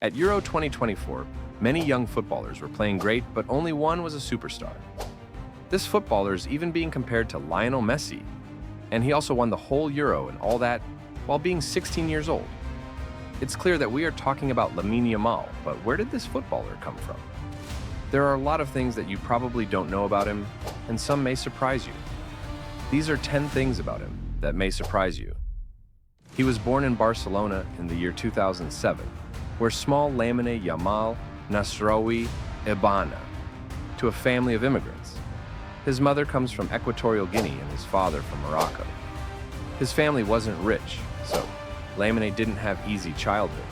At Euro 2024, many young footballers were playing great, but only one was a superstar. This footballer is even being compared to Lionel Messi, and he also won the whole Euro and all that while being 16 years old. It's clear that we are talking about Lamine Yamal, but where did this footballer come from? There are a lot of things that you probably don't know about him, and some may surprise you. These are 10 things about him that may surprise you. He was born in Barcelona in the year 2007, where small Lamine Yamal Nasraoui Ibana, to a family of immigrants. His mother comes from Equatorial Guinea and his father from Morocco. His family wasn't rich, so Lamine didn't have easy childhood.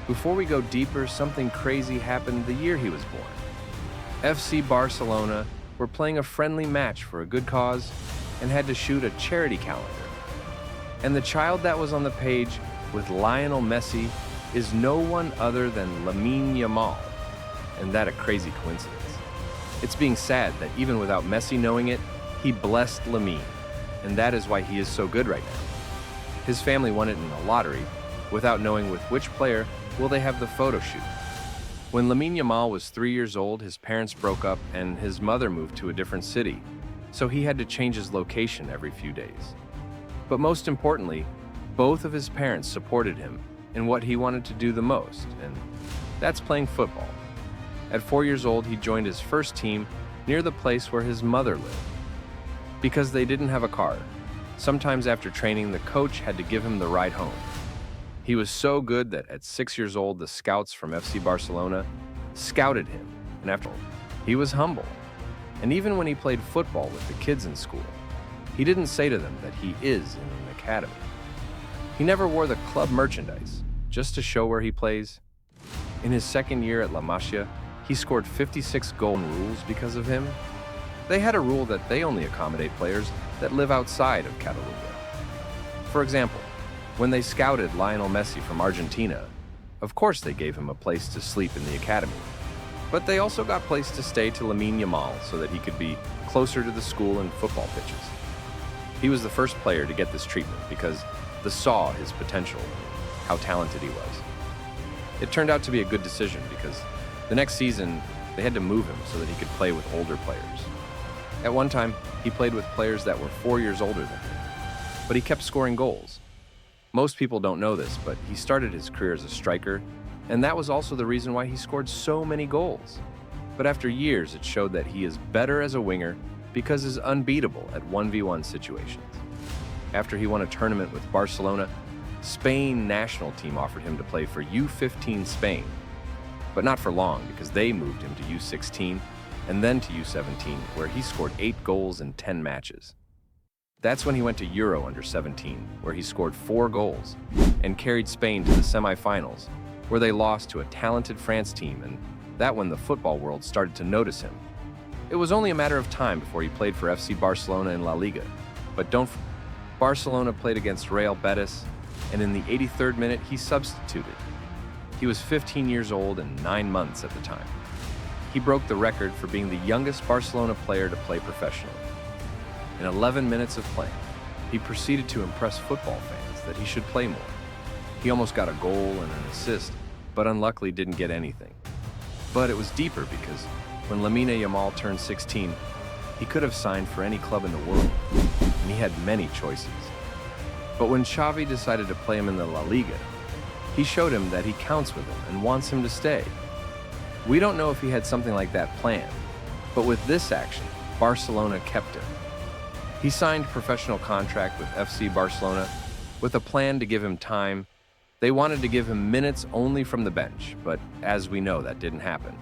Before we go deeper, something crazy happened the year he was born. FC Barcelona were playing a friendly match for a good cause and had to shoot a charity calendar. And the child that was on the page with Lionel Messi is no one other than Lamine Yamal. And that a crazy coincidence. It's being sad that even without Messi knowing it, he blessed Lamine, and that is why he is so good right now. His family won it in a lottery, without knowing with which player will they have the photo shoot. When Lamine Yamal was 3 years old, his parents broke up and his mother moved to a different city, so he had to change his location every few days. But most importantly, both of his parents supported him in what he wanted to do the most, and that's playing football. At 4 years old, he joined his first team near the place where his mother lived. Because they didn't have a car, sometimes after training, the coach had to give him the ride home. He was so good that at 6 years old, the scouts from FC Barcelona scouted him, and after all, he was humble. And even when he played football with the kids in school, he didn't say to them that he is in an academy. He never wore the club merchandise, just to show where he plays. In his second year at Masia, he scored 56 golden rules because of him. They had a rule that they only accommodate players that live outside of Catalonia. For example, when they scouted Lionel Messi from Argentina, of course they gave him a place to sleep in the academy. But they also got place to stay to Lamine Yamal so that he could be closer to the school and football pitches. He was the first player to get this treatment because they saw his potential and how talented he was. It turned out to be a good decision because the next season they had to move him so that he could play with older players. At one time, he played with players that were 4 years older than him, but he kept scoring goals. Most people don't know this, but he started his career as a striker, and that was also the reason why he scored so many goals. But after years, it showed that he is better as a winger because he's unbeatable at 1v1 situations. After he won a tournament with Barcelona, Spain national team offered him to play for U15 Spain, but not for long because they moved him to U16 and then to U17, where he scored 8 goals in 10 matches. That's when he went to Euro under 17, where he scored 4 goals and carried Spain to the semifinals, where they lost to a talented France team, and that when the football world started to notice him. It was only a matter of time before he played for FC Barcelona in La Liga, but Barcelona played against Real Betis, and in the 83rd minute he substituted. He was 15 years old and 9 months at the time. He broke the record for being the youngest Barcelona player to play professionally. In 11 minutes of playing, he proceeded to impress football fans that he should play more. He almost got a goal and an assist, but unluckily didn't get anything. But it was deeper because when Lamine Yamal turned 16, he could have signed for any club in the world, and he had many choices. But when Xavi decided to play him in the La Liga, he showed him that he counts with him and wants him to stay. We don't know if he had something like that planned, but with this action, Barcelona kept him. He signed a professional contract with FC Barcelona with a plan to give him time. They wanted to give him minutes only from the bench, but as we know, that didn't happen.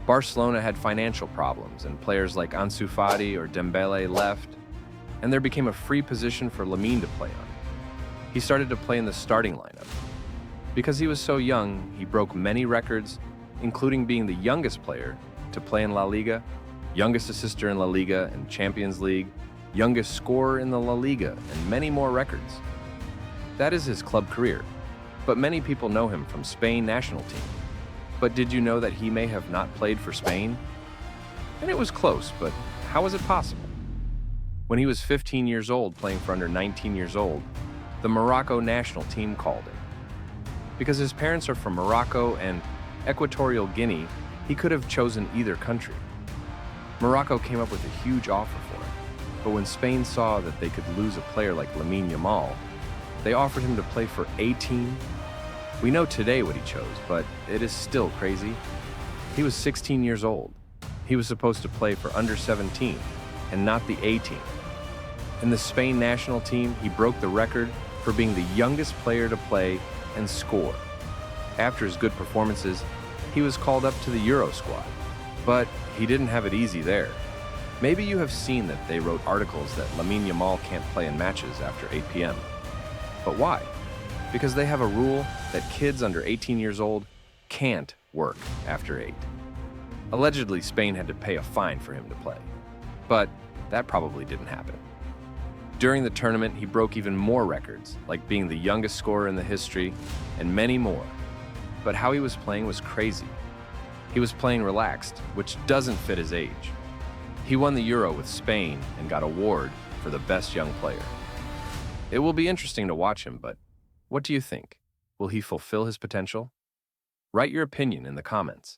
Barcelona had financial problems, and players like Ansu Fati or Dembele left, and there became a free position for Lamine to play on. He started to play in the starting lineup. Because he was so young, he broke many records, including being the youngest player to play in La Liga, youngest assister in La Liga and Champions League, youngest scorer in the La Liga, and many more records. That is his club career, but many people know him from Spain national team. But did you know that he may have not played for Spain? And it was close, but how was it possible? When he was 15 years old playing for under 19 years old, the Morocco national team called him. Because his parents are from Morocco and Equatorial Guinea, he could have chosen either country. Morocco came up with a huge offer for him, but when Spain saw that they could lose a player like Lamine Yamal, they offered him to play for a team. We know today what he chose, but it is still crazy. He was 16 years old. He was supposed to play for under 17 and not the A team. In the Spain national team, he broke the record for being the youngest player to play and score. After his good performances, he was called up to the Euro squad, but he didn't have it easy there. Maybe you have seen that they wrote articles that Lamine Yamal can't play in matches after 8 p.m. But why? Because they have a rule that kids under 18 years old can't work after 8. Allegedly, Spain had to pay a fine for him to play, but that probably didn't happen. During the tournament, he broke even more records, like being the youngest scorer in the history, and many more. But how he was playing was crazy. He was playing relaxed, which doesn't fit his age. He won the Euro with Spain and got an award for the best young player. It will be interesting to watch him, but what do you think? Will he fulfill his potential? Write your opinion in the comments.